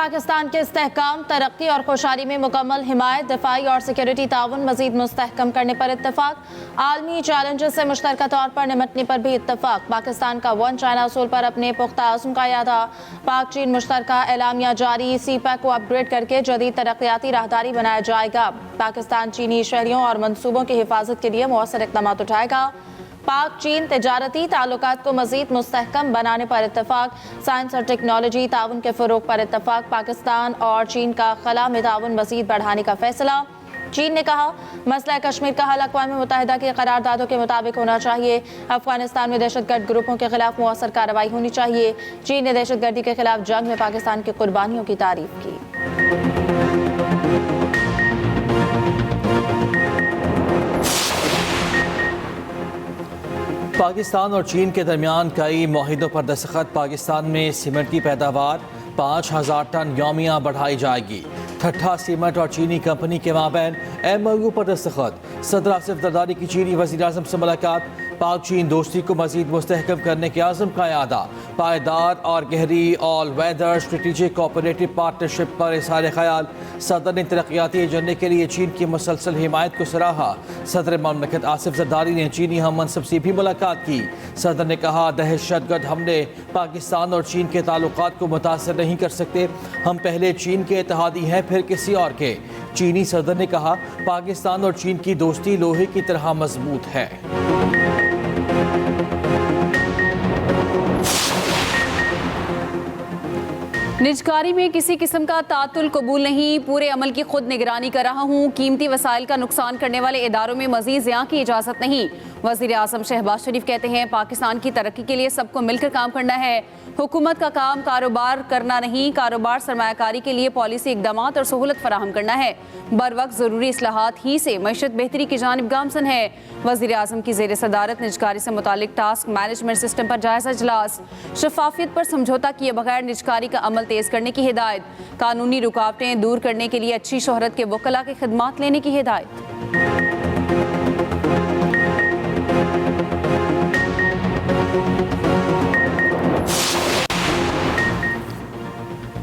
पाकिस्तान के इस्तेहकाम, तरक्की और खुशहाली में मुकम्मल हिमायत, दिफाई और सिक्योरिटी ताउन मजीद मुस्तहकम करने पर इत्तफाक। आलमी चैलेंजेस से मुश्तरका तौर पर निमटने पर भी इत्तफाक। पाकिस्तान का वन चाइना असूल पर अपने पुख्ता आज़म का यादा। पाक चीन मुश्तरका एलामिया जारी, सीपैक को अपग्रेड करके जदीद तरक्याती राहदारी बनाया जाएगा। पाकिस्तान चीनी शहरियों और मनसूबों की हिफाजत के लिए मौसर इक़दाम उठाएगा। पाक चीन तजारती ताल्लुकात को मजीद मुस्तहकम बनाने पर इत्तफाक। साइंस और टेक्नोलॉजी ताउन के फ़रोग़ पर इत्तफाक। पाकिस्तान और चीन का खला में ताउन मजीद बढ़ाने का फैसला। चीन ने कहा, मसला कश्मीर का हल अक़वाम मुत्तहिदा के करारदादों के मुताबिक होना चाहिए। अफगानिस्तान में दहशतगर्द ग्रुपों के खिलाफ मौसर कार्रवाई होनी चाहिए। चीन ने दहशतगर्दी के खिलाफ जंग में पाकिस्तान की कुर्बानियों की तारीफ की। पाकिस्तान और चीन के दरमियान कई मुआहिदों पर दस्तखत। पाकिस्तान में सीमेंट की पैदावार 5000 टन यौमिया बढ़ाई जाएगी। ठट्ठा सीमेंट और चीनी कंपनी के माबैन MOU पर दस्तखत। सदर आसिफ जरदारी की चीनी वज़ीर आज़म से मुलाकात। पाक चीन दोस्ती को मजीद मुस्तहकम करने के आज़म का यादा। पायदार और गहरी all weather strategic cooperative partnership पर इज़हार ख्याल। सदर ने तरक्याती एजेंडे के लिए चीन की मुसलसल हिमायत को सराहा। सदर ममलकत आसिफ जरदारी ने चीनी हम मनसब से भी मुलाकात की। सदर ने कहा, दहशतगर्द हमले पाकिस्तान और चीन के ताल्लुकात को मुतासर नहीं कर सकते। हम पहले चीन के इत्तेहादी हैं, फिर किसी और के। चीनी सदर ने कहा, पाकिस्तान और चीन की दोस्ती लोहे की तरह मजबूत है। निजकारी में किसी किस्म का तातुल कबूल नहीं, पूरे अमल की खुद निगरानी कर रहा हूँ। कीमती वसाइल का नुकसान करने वाले इदारों में मजीद ज़िया की इजाज़त नहीं। वज़ीर आज़म शहबाज शरीफ कहते हैं, पाकिस्तान की तरक्की के लिए सबको मिलकर काम करना है। हुकूमत का काम कारोबार करना नहीं, कारोबार सरमायाकारी के लिए पॉलिसी इक़दामात और सहूलत फराहम करना है। बर वक्त ज़रूरी इस्लाहात ही से मईशत बेहतरी की जानिब गामसन है। वज़ीर आज़म की ज़ेर सदारत निजकारी से मुतालिक टास्क मैनेजमेंट सिस्टम पर जायज़ा इजलास। शफाफियत पर समझौता किए बगैर निजकारी का अमल तेज़ करने की हिदायत। कानूनी रुकावटें दूर करने के लिए अच्छी शोहरत के वकला के खिदमात लेने की हिदायत।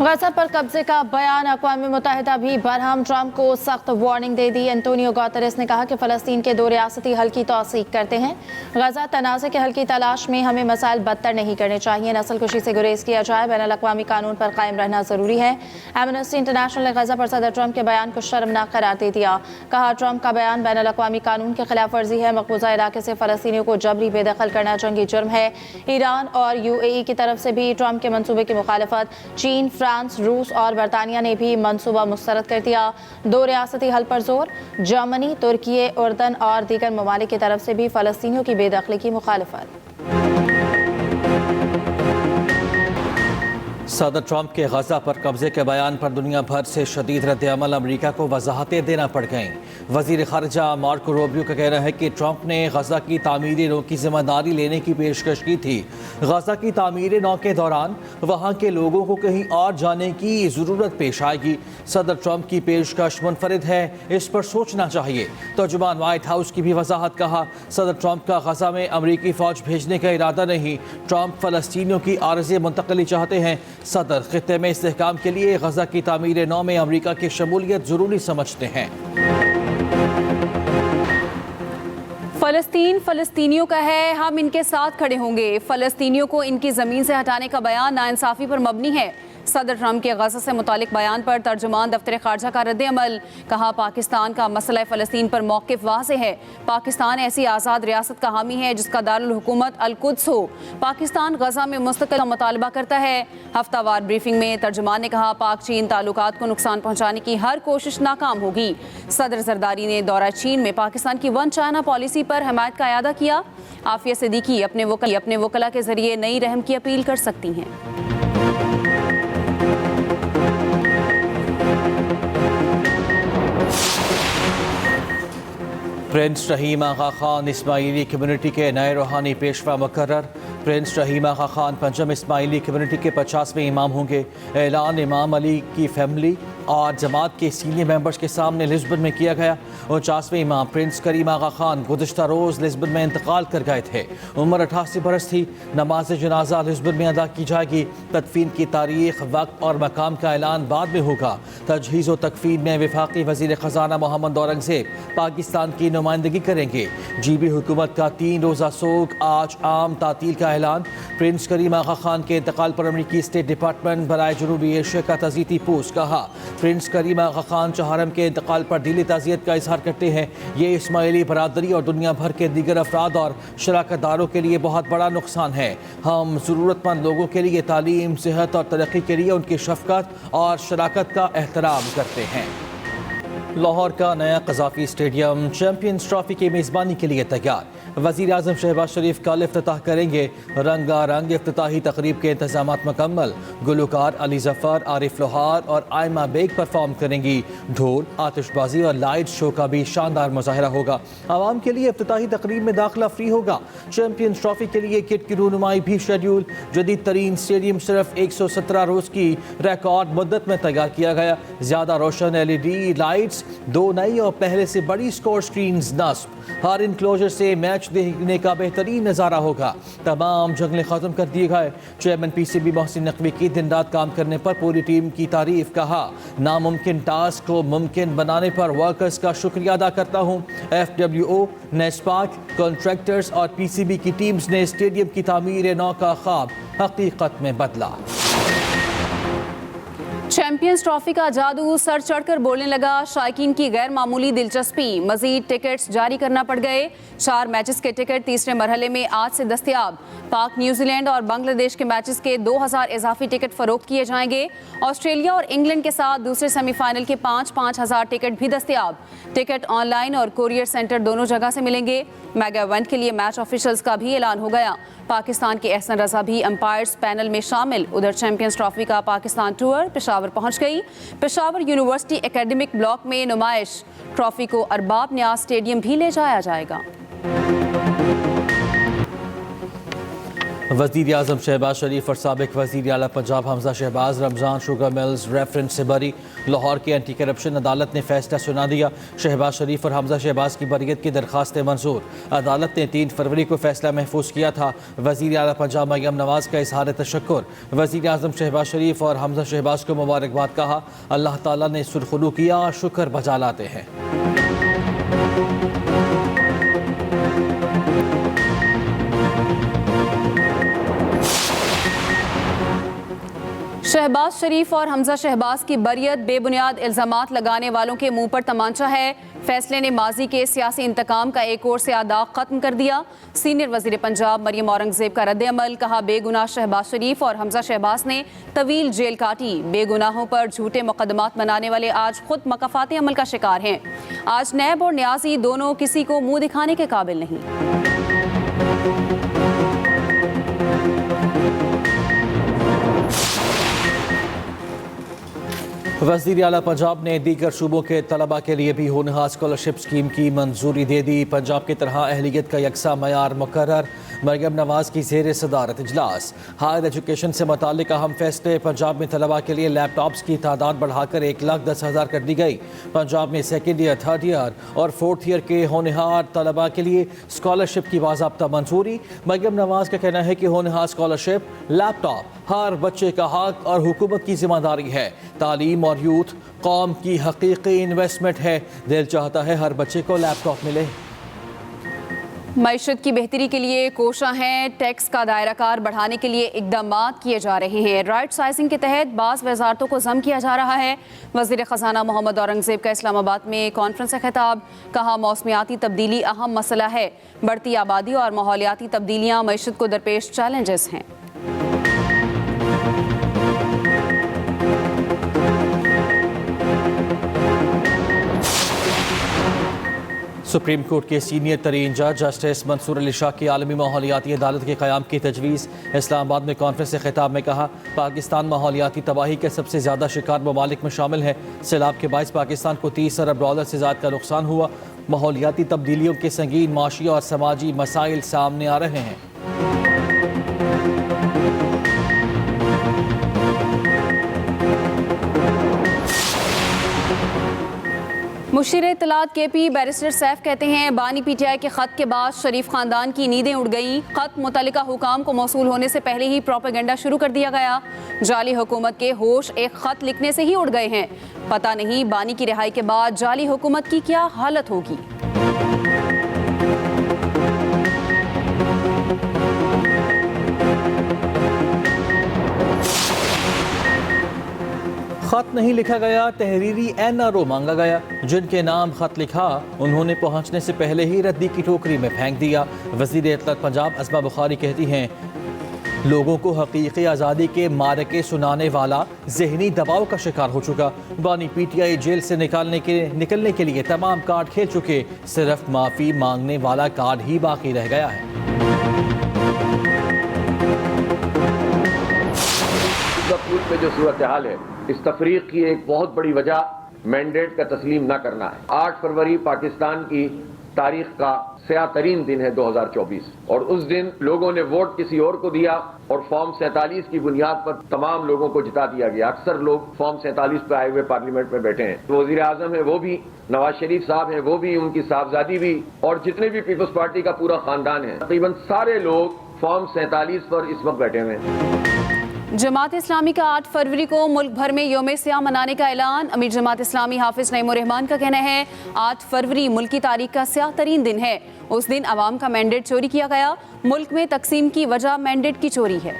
गज़ा पर कब्जे का बयान। अक़वाम मुत्तहिदा भी बरहम। ट्रंप को सख्त वार्निंग दे दी। एंटोनियो गुतेरेस ने कहा कि फ़लस्तीन के 2 रियासती हल की तौसीक करते हैं। गज़ा तनाज़े के हल की तलाश में हमें मसाइल बदतर नहीं करने चाहिए। नस्ल कुशी से गुरेज किया जाए। बैनुल-अक़वामी कानून पर कायम रहना ज़रूरी है। एमनेस्टी इंटरनेशनल ने गज़ा पर सदर ट्रंप के बयान को शर्मनाक करार दे दिया। कहा, ट्रंप का बयान बैनुल-अक़वामी कानून की खिलाफ वर्जी है। मकबूजा इलाके से फ़लस्तीनियों को जबरी बेदखल करना जंगी जुर्म है। ईरान और UAE की तरफ से भी ट्रंप के मनसूबे की मुखालफत। चीन, फ्रांस, रूस और बरतानिया ने भी मनसूबा मुस्तरद कर दिया। 2 रियासती हल पर जोर। जर्मनी, तुर्की, उर्दन और दीगर ममालिक की तरफ से भी फ़लस्तीनियों की बेदखली की मुखालफत। सदर ट्रंप के गज़ा पर कब्जे के बयान पर दुनिया भर से शदीद रद्द-ए-अमल। अमरीका को वजाहतें देना पड़ गईं। वज़ीर ख़ारिजा मार्को रूबियो का कहना है कि ट्रंप ने गज़ा की तामीरी नौ की जिम्मेदारी लेने की पेशकश की थी। गज़ा की तामीरी नौ के दौरान वहाँ के लोगों को कहीं और जाने की ज़रूरत पेश आएगी। सदर ट्रंप की पेशकश मुनफरिद है, इस पर सोचना चाहिए। तर्जुमान वाइट हाउस की भी वजाहत। कहा, सदर ट्रंप का गज़ा में अमरीकी फ़ौज भेजने का इरादा नहीं। ट्रंप फ़लस्तीनियों की आर्ज़ी मुंतकली चाहते हैं। सदर खित्ते में इस्तेहकाम के लिए गज़ा की तामीर नौ में अमरीका की शमूलियत ज़रूरी समझते हैं। फ़लस्तीन फ़लस्तीनियों का है, हम इनके साथ खड़े होंगे। फ़लस्तीनियों को इनकी ज़मीन से हटाने का बयान नाइंसाफ़ी पर मबनी है। सदर ट्रंप के गज़ा से मुतालिक बयान पर तर्जुमान दफ्तर ख़ारजा का रद्द-ए-अमल। कहा, पाकिस्तान का मसला फ़लस्तीन पर मौक़िफ़ वाज़ेह है। पाकिस्तान ऐसी आज़ाद रियासत का हामी है जिसका दारुल हुकूमत अल-कुद्स हो। पाकिस्तान गज़ा में मुस्तक़िल मुतालबा करता है। हफ्तावार ब्रीफिंग में तर्जुमान ने कहा, पाक चीन ताल्लुकात को नुकसान पहुँचाने की हर कोशिश नाकाम होगी। सदर जरदारी ने दौरा चीन में पाकिस्तान की वन चाइना पॉलिसी पर हिमायत का अयादा किया। आफिया सिद्दीकी अपने वकला के ज़रिए नई रहम की अपील कर सकती हैं। प्रिंस रहीम आगा खान इस्माइली कम्युनिटी के नए रूहानी पेशवा मुकर्रर। प्रिंस रहीम आगा खान पंजम इस्माइली कम्युनिटी के 50वें इमाम होंगे। ऐलान इमाम अली की फैमिली और जमात के सीनियर मेंबर्स के सामने लिस्बन में किया गया। 49वें इमाम प्रिंस करीम आगा खान गुज़िश्ता रोज़ लिस्बन में इंतकाल कर गए थे। उम्र 88 बरस थी। नमाज जनाजा लिस्बन में अदा की जाएगी। तदफीन की तारीख, वक्त और मकाम का ऐलान बाद में होगा। तजहीज़ व तकफीन में वफाकी वज़ीर ख़जाना मोहम्मद औरंगज़ेब पाकिस्तान की नुमाइंदगी करेंगे। GB हुकूमत का 3 रोज़ा सोग, आज आम तातील का ऐलान। प्रिंस करीम आगा खान के इंतकाल पर अमरीकी स्टेट डिपार्टमेंट बराए जनूबी एशिया का तज़ीती पोस्ट। कहा प्रिंस करीम आगा खान चहारम के इंतकाल पर दिली ताज़ियत का इजहार करते हैं। ये इस्माइली बरादरी और दुनिया भर के दीगर अफराद और शराकतदारों के लिए बहुत बड़ा नुकसान है। हम ज़रूरतमंद लोगों के लिए तालीम, सेहत और तरक्की के लिए उनकी शफ़क़त और शराकत का एहतराम करते हैं। लाहौर का नया क़ज़ाफ़ी स्टेडियम चैम्पियंस ट्रॉफी की मेज़बानी के लिए तैयार। वज़ीर आज़म शहबाज शरीफ कल इफ्तिताह करेंगे। रंगारंग इफ्तिताही तकरीब के इंतज़ामात मुकम्मल। गुलकार अली ज़फ़र, आरिफ लोहार और आयमा बेग परफॉर्म करेंगी। ढोल, आतिशबाजी और लाइट शो का भी शानदार मुज़ाहरा होगा। आवाम के लिए इफ्तिताही तकरीब में दाखिला फ्री होगा। चैम्पियंस ट्रॉफी के लिए किट की रूनुमाई भी शेड्यूल। जदीद तरीन स्टेडियम सिर्फ 117 रोज़ की रिकॉर्ड मुद्दत में तैयार किया गया। ज़्यादा रोशन LED लाइट्स, 2 नई और पहले से बड़ी स्कोर स्क्रीन्स नस्ब। हर इनक्लोजर से मैच देखने का बेहतरीन नज़ारा होगा। तमाम जंगलें ख़त्म कर दिए गए। चेयरमैन PCB मोहसिन नकवी की दिन रात काम करने पर पूरी टीम की तारीफ। कहा नामुमकिन टास्क को मुमकिन बनाने पर वर्कर्स का शुक्रिया अदा करता हूँ। FWO, नेस्पाक, कॉन्ट्रैक्टर्स और PCB की टीम्स ने स्टेडियम की तामीर नौ का ख्वाब हकीकत में बदला। चैंपियंस ट्रॉफी का जादू सर चढ़कर बोलने लगा। शायकीन की गैर मामूली दिलचस्पी, मजीद टिकट्स जारी करना पड़ गए। 4 मैचेस के टिकट तीसरे मरहले में आज से दस्तयाब। पाक, न्यूजीलैंड और बांग्लादेश के मैचेस के 2000 इजाफी टिकट फरोख्त किए जाएंगे। ऑस्ट्रेलिया और इंग्लैंड के साथ दूसरे सेमीफाइनल के 5-5 हज़ार टिकट भी दस्तयाब। टिकट ऑनलाइन और कोरियर सेंटर दोनों जगह से मिलेंगे। मेगा इवेंट के लिए मैच ऑफिशियल्स का भी ऐलान हो गया। पाकिस्तान के एहसन रजा भी अंपायर्स पैनल में शामिल। उधर चैंपियंस ट्रॉफी का पाकिस्तान टूर पेशावर पहुंच गई। पेशावर यूनिवर्सिटी एकेडमिक ब्लॉक में नुमाइश। ट्रॉफी को अरबाब न्याज स्टेडियम भी ले जाया जाएगा। वज़ीर आज़म शहबाज शरीफ और साबिक वज़ीर आला Punjab Hamza Shahbaz Ramzan sugar mills reference से बरी। लाहौर की एंटी करप्शन अदालत ने फैसला सुना दिया। शहबाज शरीफ और हमजा शहबाज की बरियत की दरख्वास्तें मंजूर। अदालत ने 3 फरवरी को फैसला महफूज किया था। वज़ीर आला पंजाब मरियम नवाज का इजहार तशक्कुर। वज़ीर आज़म शहबाज शरीफ और हमजा शहबाज को मुबारकबाद। कहा अल्लाह ताला ने सुरखुलू किया, शुक्र बजा लाते हैं। शहबाज शरीफ और हमजा शहबाज की बरियत बेबुनियाद इल्ज़ामात लगाने वालों के मुंह पर तमांचा है। फैसले ने माजी के सियासी इंतकाम का एक और से दाग खत्म कर दिया। सीनियर वज़ीर पंजाब मरियम औरंगज़ेब का रद्द-ए-अमल। कहा बेगुनाह शहबाज शरीफ और हमजा शहबाज ने तवील जेल काटी। बेगुनाहों पर झूठे मुकदमात बनाने वाले आज खुद मकफ़ाती अमल का शिकार हैं। आज नैब और न्याजी दोनों किसी को मुँह दिखाने के काबिल नहीं। वज़ीर आला पंजाब ने दीगर सूबों के तलबा के लिए भी होनहार स्कॉलरशिप स्कीम की मंजूरी दे दी। पंजाब की तरह अहलियत का यकसा मयार मुकर्रर। मरियम नवाज की ज़ेर सदारत इजलास। हायर एजुकेशन से मुताल्लिक अहम फैसले। पंजाब में तलबा के लिए लैपटॉप्स की तादाद बढ़ाकर 1,10,000 कर दी गई। पंजाब में 2nd ईयर, 3rd ईयर और 4th ईयर के होनहार तलबा के लिए स्कॉलरशिप की बाज़ाब्ता मंजूरी। मरियम नवाज का कहना है कि होनहार स्कॉलरशिप, लैपटॉप हर बच्चे का हक और हुकूमत की जिम्मेदारी है। तालीम और यूथ कौम की हकीकी इन्वेस्टमेंट है। दिल चाहता है हर बच्चे को लैपटॉप मिले। मईशत की बेहतरी के लिए कोशा हैं। टैक्स का दायराकार बढ़ाने के लिए इकदाम किए जा रहे हैं। राइट साइजिंग के तहत बाज़ वजारतों को ज़म किया जा रहा है। वज़ीर ख़जाना मोहम्मद औरंगज़ेब का इस्लामाबाद में कॉन्फ्रेंस से खिताब। कहा मौसमियाती तब्दीली अहम मसला है। बढ़ती आबादी और माहौलियाती तब्दीलियाँ मईशत को दरपेश चैलेंजेस हैं। सुप्रीम कोर्ट के सीनियर तरीन जज जस्टिस मंसूर अली शाह की आलमी माहौलियाती अदालत के क़याम की तजवीज़। इस्लामाबाद में कॉन्फ्रेंस से खिताब में कहा पाकिस्तान माहौलियाती तबाही के सबसे ज़्यादा शिकार ममालिक में शामिल है। सैलाब के बायस पाकिस्तान को $30 अरब से ज़्यादा का नुकसान हुआ। माहौलियाती तब्दीलियों के संगीन माशी और समाजी मसाइल सामने आ रहे हैं। मुशीर इत्तलात KP बैरिस्टर सैफ कहते हैं बानी PTI के ख़त के बाद शरीफ ख़ानदान की नींदें उड़ गईं। ख़त मुतल्लिका हुकाम को मौसूल होने से पहले ही प्रोपेगेंडा शुरू कर दिया गया। जाली हुकूमत के होश एक ख़त लिखने से ही उड़ गए हैं। पता नहीं बानी की रिहाई के बाद जाली हुकूमत की क्या हालत होगी। खत नहीं लिखा गया, तहरीरी NRO मांगा गया। जिनके नाम खत लिखा उन्होंने पहुंचने से पहले ही रद्दी की टोकरी में फेंक दिया। वज़ीर इत्तलात पंजाब अस्मा बुखारी कहती हैं लोगों को हकीकी आज़ादी के मारके सुनाने वाला जहनी दबाव का शिकार हो चुका। बानी PTI जेल से निकलने के लिए तमाम कार्ड खेल चुके, सिर्फ माफ़ी मांगने वाला कार्ड ही बाकी रह गया है। मुल्क में जो सूरत हाल है, इस तफरीक की एक बहुत बड़ी वजह मैंडेट का तस्लीम न करना है। 8 फरवरी पाकिस्तान की तारीख का स्याह तरीन दिन है 2024, और उस दिन लोगों ने वोट किसी और को दिया और फॉर्म 47 की बुनियाद पर तमाम लोगों को जिता दिया गया। अक्सर लोग फॉर्म 47 पर आए हुए पार्लियामेंट में बैठे हैं। तो वजीर आजम है वो भी, नवाज शरीफ साहब है वो भी, उनकी साहबजादी भी, और जितने भी पीपल्स पार्टी का पूरा खानदान है, तकरीबन सारे लोग फॉर्म 47 पर इस वक्त बैठे हुए हैं। जमात इस्लामी का 8 फरवरी को मुल्क भर में यौम सियाह मनाने का ऐलान। अमीर जमात इस्लामी हाफिज नईमुर रहमान का कहना है 8 फरवरी मुल्क की तारीख का स्याह तरीन दिन है। उस दिन अवाम का मैंडेट चोरी किया गया। मुल्क में तकसीम की वजह मैंडेट की चोरी है।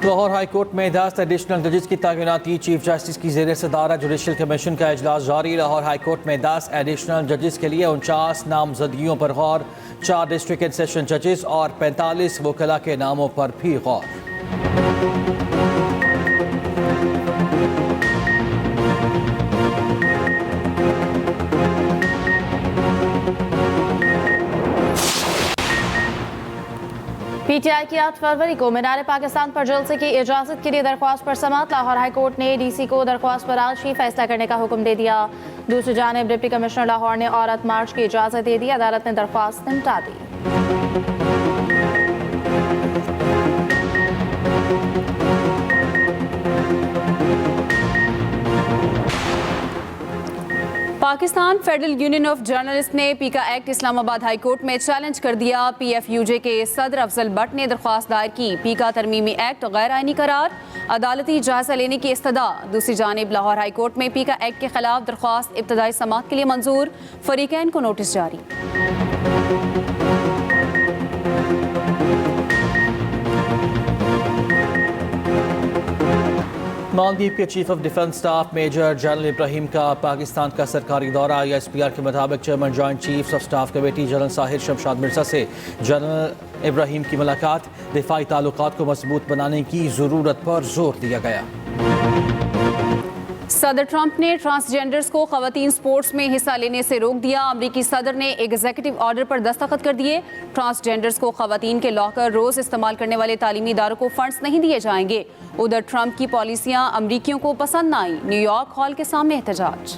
लाहौर हाई कोर्ट में 10 एडिशनल जजेस की तैनाती। चीफ जस्टिस की ज़ेर सदारत जुडिशल कमीशन का इजलास जारी। लाहौर हाई कोर्ट में 10 एडिशनल जजेस के लिए 49 नामजदगियों पर गौर। 4 डिस्ट्रिक्ट एंड सेशन जजेस और 45 वकला के नामों पर भी गौर। PTI की 8 फरवरी को मीनार पाकिस्तान पर जलसे की इजाजत के लिए दरख्वास्त पर समाअत। लाहौर हाई कोर्ट ने DC को दरख्वास्त पर आज ही फैसला करने का हुक्म दे दिया। दूसरी जानिब डिप्टी कमिश्नर लाहौर ने औरत मार्च की इजाजत दे दी। अदालत ने दरख्वास्त निपटा दी। Pakistan federal union of journalist ने PECA act Islamabad high court में चैलेंज कर दिया। PFUJ के सदर अफजल भट्ट ने दरख्वास्त दायर की। पीका तरमीमी एक्ट गैर आइनी करार, अदालती जायजा लेने की इस्तदा। दूसरी जानिब लाहौर हाई कोर्ट में पीका एक्ट के खिलाफ दरख्वास्त इब्तदाई समाअत के लिए मंजूर। फरीकैन को नोटिस जारी। मालदीव के chief of defence staff major general Ibrahim का पाकिस्तान का सरकारी दौरा। ISPR के मुताबिक chairman joint chiefs of staff committee general Sahir Shamshad Mirza से जनरल इब्राहिम की मुलाकात। दिफाई ताल्लुकात को मजबूत बनाने की ज़रूरत पर जोर दिया गया। सदर ट्रंप ने ट्रांसजेंडर्स को खवातीन स्पोर्ट्स में हिस्सा लेने से रोक दिया। अमरीकी सदर ने एग्जीक्यूटिव ऑर्डर पर दस्तखत कर दिए। ट्रांसजेंडर्स को खवातीन के लॉकर रोज इस्तेमाल करने वाले तालीमी इदारों को फंड्स नहीं दिए जाएंगे। उधर ट्रंप की पॉलिसियां अमरीकियों को पसंद न आई। न्यूयॉर्क हॉल के सामने एहतजाज।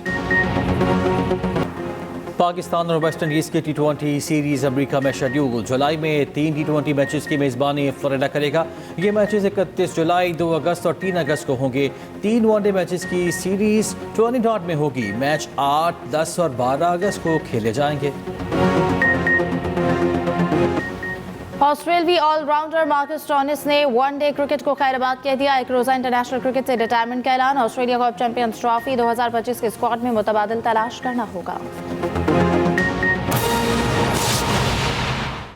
पाकिस्तान और वेस्ट इंडीज़ की T20 सीरीज़ अमेरिका में शेड्यूल। जुलाई में 3 T20 मैचेस की मेज़बानी फ्लोरिडा करेगा। ये मैचेस 31 जुलाई, 2 अगस्त और 3 अगस्त को होंगे। 3 वनडे मैचेस की सीरीज़ ट्रिनिडाद में होगी। मैच 8, 10 और 12 अगस्त को खेले जाएंगे। ऑस्ट्रेलवी ऑलराउंडर मार्कस स्टोइनिस ने वनडे क्रिकेट को खैराबाद कह दिया। एक रोज़ा इंटरनेशनल क्रिकेट से रिटायरमेंट का ऐलान। ऑस्ट्रेलिया को अब चैंपियंस ट्रॉफी 2025 के स्क्वाड में मुतबादिल तलाश करना होगा।